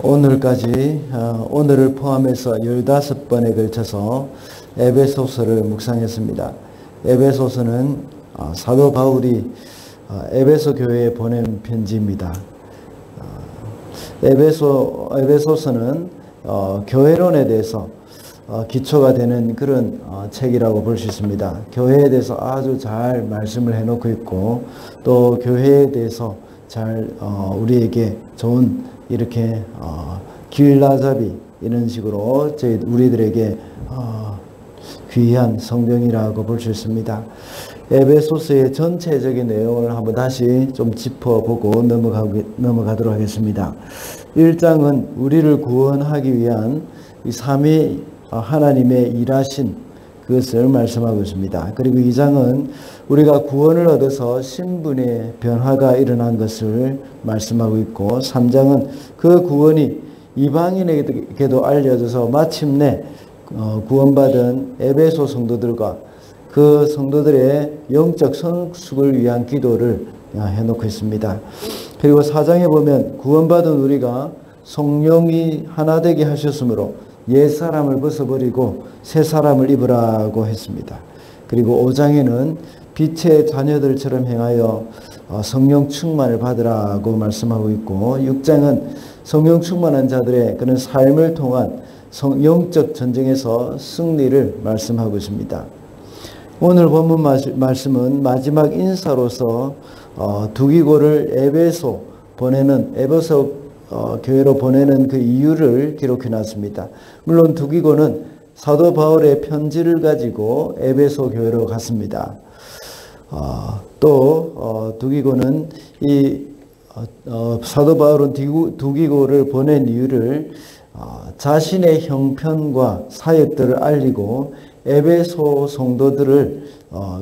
오늘까지 오늘을 포함해서 15번에 걸쳐서 에베소서를 묵상했습니다. 에베소서는 사도 바울이 에베소 교회에 보낸 편지입니다. 에베소서는 교회론에 대해서 기초가 되는 그런 책이라고 볼 수 있습니다. 교회에 대해서 아주 잘 말씀을 해놓고 있고, 또 교회에 대해서 잘 우리에게 좋은 이렇게 길라잡이 이런 식으로 우리들에게 귀한 성경이라고 볼 수 있습니다. 에베소서의 전체적인 내용을 한번 다시 좀 짚어보고 넘어가도록 하겠습니다. 1장은 우리를 구원하기 위한 이 삼위 하나님의 일하신 그것을 말씀하고 있습니다. 그리고 2장은 우리가 구원을 얻어서 신분의 변화가 일어난 것을 말씀하고 있고, 3장은 그 구원이 이방인에게도 알려져서 마침내 구원받은 에베소 성도들과 그 성도들의 영적 성숙을 위한 기도를 해놓고 있습니다. 그리고 4장에 보면 구원받은 우리가 성령이 하나 되게 하셨으므로 옛사람을 벗어버리고 새사람을 입으라고 했습니다. 그리고 5장에는 빛의 자녀들처럼 행하여 성령 충만을 받으라고 말씀하고 있고, 6장은 성령 충만한 자들의 그런 삶을 통한 영적 전쟁에서 승리를 말씀하고 있습니다. 오늘 본문 말씀은 마지막 인사로서 두기고를 에베소 교회로 보내는 그 이유를 기록해 놨습니다. 물론 두기고는 사도 바울의 편지를 가지고 에베소 교회로 갔습니다. 또 두기고는 사도 바울은 두기고를 보낸 이유를 자신의 형편과 사역들을 알리고 에베소 성도들을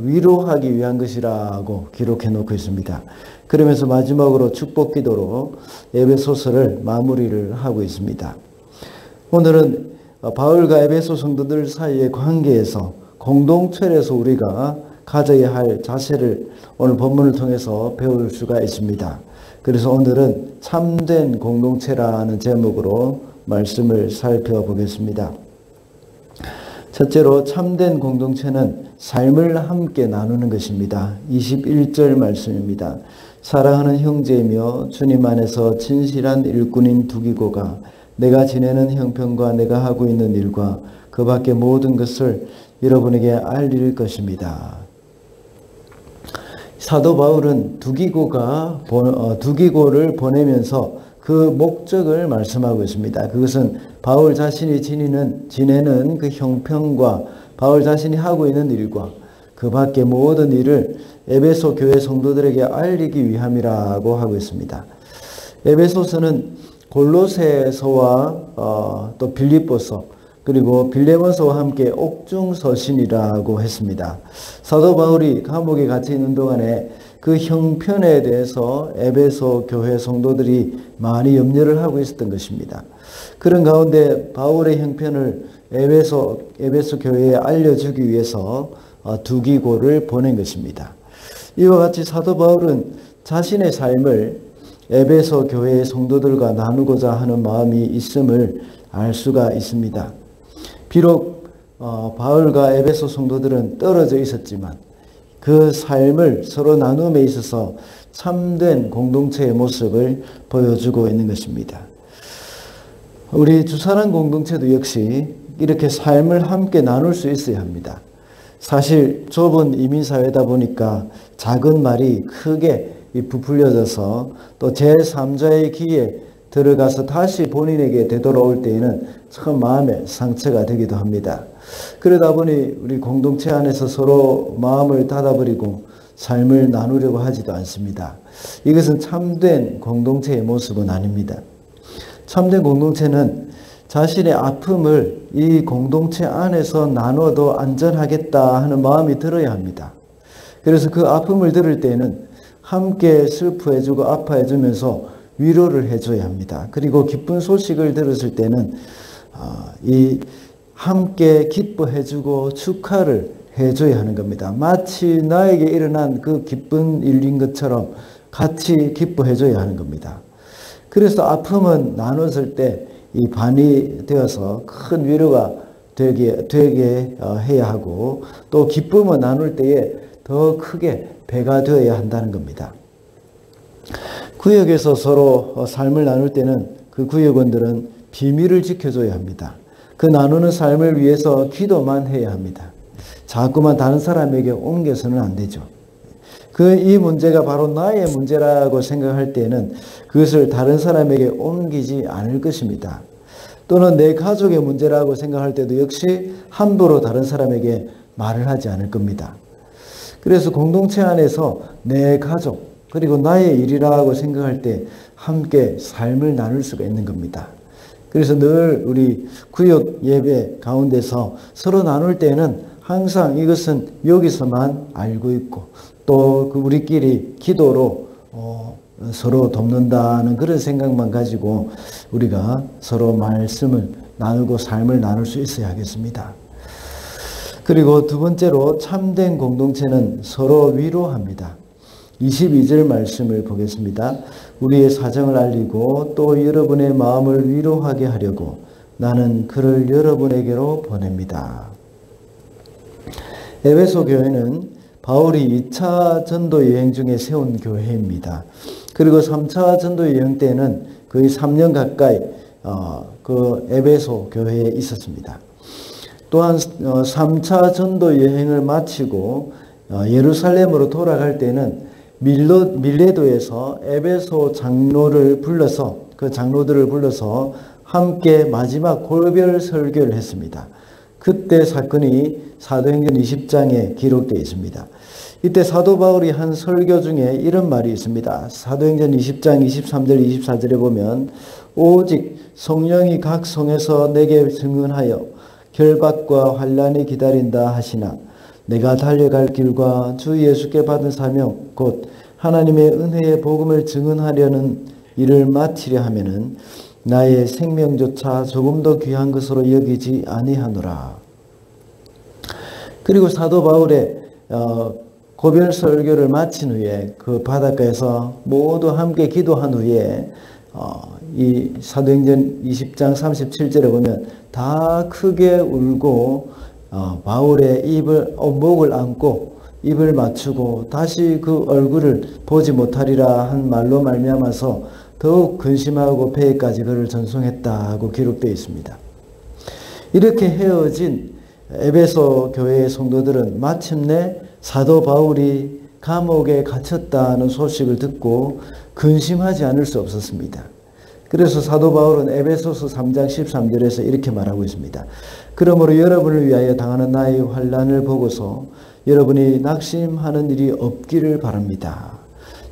위로하기 위한 것이라고 기록해 놓고 있습니다. 그러면서 마지막으로 축복 기도로 에베소서를 마무리를 하고 있습니다. 오늘은 바울과 에베소 성도들 사이의 관계에서 공동체에서 우리가 가져야 할 자세를 오늘 본문을 통해서 배울 수가 있습니다. 그래서 오늘은 참된 공동체라는 제목으로 말씀을 살펴보겠습니다. 첫째로 참된 공동체는 삶을 함께 나누는 것입니다. 21절 말씀입니다. 사랑하는 형제이며 주님 안에서 진실한 일꾼인 두기고가 내가 지내는 형편과 내가 하고 있는 일과 그 밖의 모든 것을 여러분에게 알릴 것입니다. 사도 바울은 두기고를 보내면서 그 목적을 말씀하고 있습니다. 그것은 바울 자신이 지내는 그 형편과 바울 자신이 하고 있는 일과 그 밖의 모든 일을 에베소 교회 성도들에게 알리기 위함이라고 하고 있습니다. 에베소서는 골로새서와 또 빌립보서 그리고 빌레몬서와 함께 옥중서신이라고 했습니다. 사도 바울이 감옥에 갇혀 있는 동안에 그 형편에 대해서 에베소 교회 성도들이 많이 염려를 하고 있었던 것입니다. 그런 가운데 바울의 형편을 에베소 교회에 알려주기 위해서 두기고를 보낸 것입니다. 이와 같이 사도 바울은 자신의 삶을 에베소 교회의 성도들과 나누고자 하는 마음이 있음을 알 수가 있습니다. 비록 바울과 에베소 성도들은 떨어져 있었지만 그 삶을 서로 나눔에 있어서 참된 공동체의 모습을 보여주고 있는 것입니다. 우리 주사랑 공동체도 역시 이렇게 삶을 함께 나눌 수 있어야 합니다. 사실 좁은 이민사회다 보니까 작은 말이 크게 부풀려져서 또 제3자의 귀에 들어가서 다시 본인에게 되돌아올 때에는 참 마음에 상처가 되기도 합니다. 그러다 보니 우리 공동체 안에서 서로 마음을 닫아버리고 삶을 나누려고 하지도 않습니다. 이것은 참된 공동체의 모습은 아닙니다. 참된 공동체는 자신의 아픔을 이 공동체 안에서 나눠도 안전하겠다 하는 마음이 들어야 합니다. 그래서 그 아픔을 들을 때는 함께 슬퍼해주고 아파해주면서 위로를 해줘야 합니다. 그리고 기쁜 소식을 들었을 때는 함께 기뻐해주고 축하를 해줘야 하는 겁니다. 마치 나에게 일어난 그 기쁜 일인 것처럼 같이 기뻐해줘야 하는 겁니다. 그래서 아픔은 나눴을 때 이 반이 되어서 큰 위로가 되게 해야 하고, 또 기쁨을 나눌 때에 더 크게 배가 되어야 한다는 겁니다. 구역에서 서로 삶을 나눌 때는 그 구역원들은 비밀을 지켜줘야 합니다. 그 나누는 삶을 위해서 기도만 해야 합니다. 자꾸만 다른 사람에게 옮겨서는 안 되죠. 이 문제가 바로 나의 문제라고 생각할 때는 그것을 다른 사람에게 옮기지 않을 것입니다. 또는 내 가족의 문제라고 생각할 때도 역시 함부로 다른 사람에게 말을 하지 않을 겁니다. 그래서 공동체 안에서 내 가족 그리고 나의 일이라고 생각할 때 함께 삶을 나눌 수가 있는 겁니다. 그래서 늘 우리 구역 예배 가운데서 서로 나눌 때는 항상 이것은 여기서만 알고 있고, 또 우리끼리 기도로 서로 돕는다는 그런 생각만 가지고 우리가 서로 말씀을 나누고 삶을 나눌 수 있어야 하겠습니다. 그리고 두 번째로 참된 공동체는 서로 위로합니다. 22절 말씀을 보겠습니다. 우리의 사정을 알리고 또 여러분의 마음을 위로하게 하려고 나는 그를 여러분에게로 보냅니다. 에베소 교회는 바울이 2차 전도 여행 중에 세운 교회입니다. 그리고 3차 전도 여행 때는 거의 3년 가까이 그 에베소 교회에 있었습니다. 또한 3차 전도 여행을 마치고 예루살렘으로 돌아갈 때는 밀레도에서 에베소 장로를 불러서 그 장로들을 불러서 함께 마지막 골별 설교를 했습니다. 그때 사건이 사도행전 20장에 기록되어 있습니다. 이때 사도 바울이 한 설교 중에 이런 말이 있습니다. 사도행전 20장 23절 24절에 보면 오직 성령이 각 성에서 내게 증언하여 결박과 환난이 기다린다 하시나 내가 달려갈 길과 주 예수께 받은 사명 곧 하나님의 은혜의 복음을 증언하려는 일을 마치려 하면은 나의 생명조차 조금 더 귀한 것으로 여기지 아니하노라. 그리고 사도 바울의 고별 설교를 마친 후에 그 바닷가에서 모두 함께 기도한 후에 이 사도행전 20장 37절에 보면 다 크게 울고 바울의 목을 안고 입을 맞추고 다시 그 얼굴을 보지 못하리라 한 말로 말미암아서 더욱 근심하고 폐해까지 그를 전송했다고 기록되어 있습니다. 이렇게 헤어진 에베소 교회의 성도들은 마침내 사도 바울이 감옥에 갇혔다는 소식을 듣고 근심하지 않을 수 없었습니다. 그래서 사도 바울은 에베소서 3장 13절에서 이렇게 말하고 있습니다. 그러므로 여러분을 위하여 당하는 나의 환난을 보고서 여러분이 낙심하는 일이 없기를 바랍니다.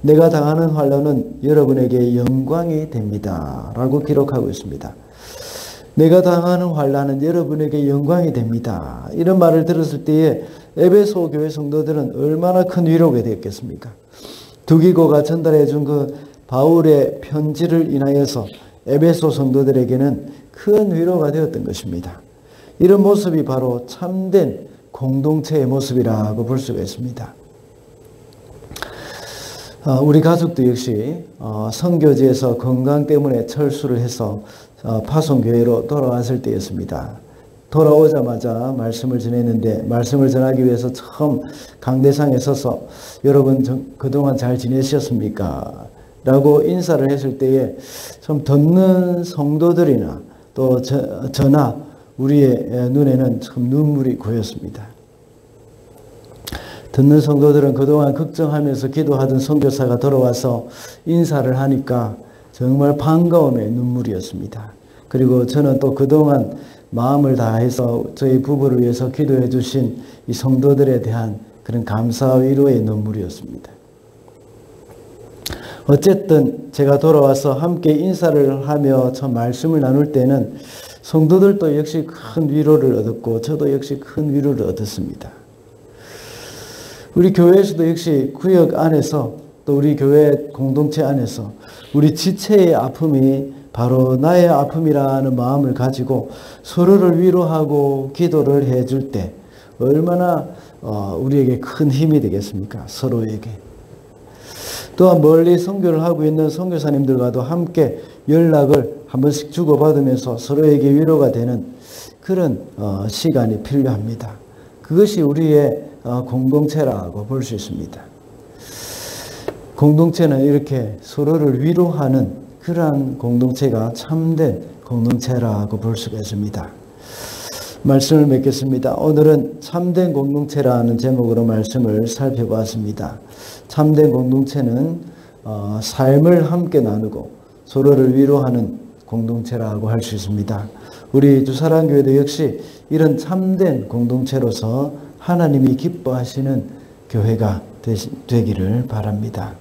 내가 당하는 환난은 여러분에게 영광이 됩니다. 라고 기록하고 있습니다. 내가 당하는 환난은 여러분에게 영광이 됩니다. 이런 말을 들었을 때에 에베소 교회 성도들은 얼마나 큰 위로가 되었겠습니까? 두기고가 전달해 준 그 바울의 편지를 인하여서 에베소 성도들에게는 큰 위로가 되었던 것입니다. 이런 모습이 바로 참된 공동체의 모습이라고 볼 수가 있습니다. 우리 가족도 역시 선교지에서 건강 때문에 철수를 해서 파송교회로 돌아왔을 때였습니다. 돌아오자마자 말씀을 전했는데 말씀을 전하기 위해서 처음 강대상에 서서 여러분 그동안 잘 지내셨습니까? 라고 인사를 했을 때에 좀 듣는 성도들이나 또 저나 우리의 눈에는 참 눈물이 고였습니다. 듣는 성도들은 그동안 걱정하면서 기도하던 선교사가 돌아와서 인사를 하니까 정말 반가움의 눈물이었습니다. 그리고 저는 또 그동안 마음을 다해서 저희 부부를 위해서 기도해 주신 이 성도들에 대한 그런 감사와 위로의 눈물이었습니다. 어쨌든 제가 돌아와서 함께 인사를 하며 저 말씀을 나눌 때는 성도들도 역시 큰 위로를 얻었고 저도 역시 큰 위로를 얻었습니다. 우리 교회에서도 역시 구역 안에서 또 우리 교회 공동체 안에서 우리 지체의 아픔이 바로 나의 아픔이라는 마음을 가지고 서로를 위로하고 기도를 해줄 때 얼마나 우리에게 큰 힘이 되겠습니까? 서로에게. 또한 멀리 선교를 하고 있는 선교사님들과도 함께 연락을 한 번씩 주고받으면서 서로에게 위로가 되는 그런 시간이 필요합니다. 그것이 우리의 공동체라고 볼 수 있습니다. 공동체는 이렇게 서로를 위로하는 그러한 공동체가 참된 공동체라고 볼 수가 있습니다. 말씀을 맺겠습니다. 오늘은 참된 공동체라는 제목으로 말씀을 살펴보았습니다. 참된 공동체는 삶을 함께 나누고 서로를 위로하는 공동체라고 할 수 있습니다. 우리 주사랑교회도 역시 이런 참된 공동체로서 하나님이 기뻐하시는 교회가 되기를 바랍니다.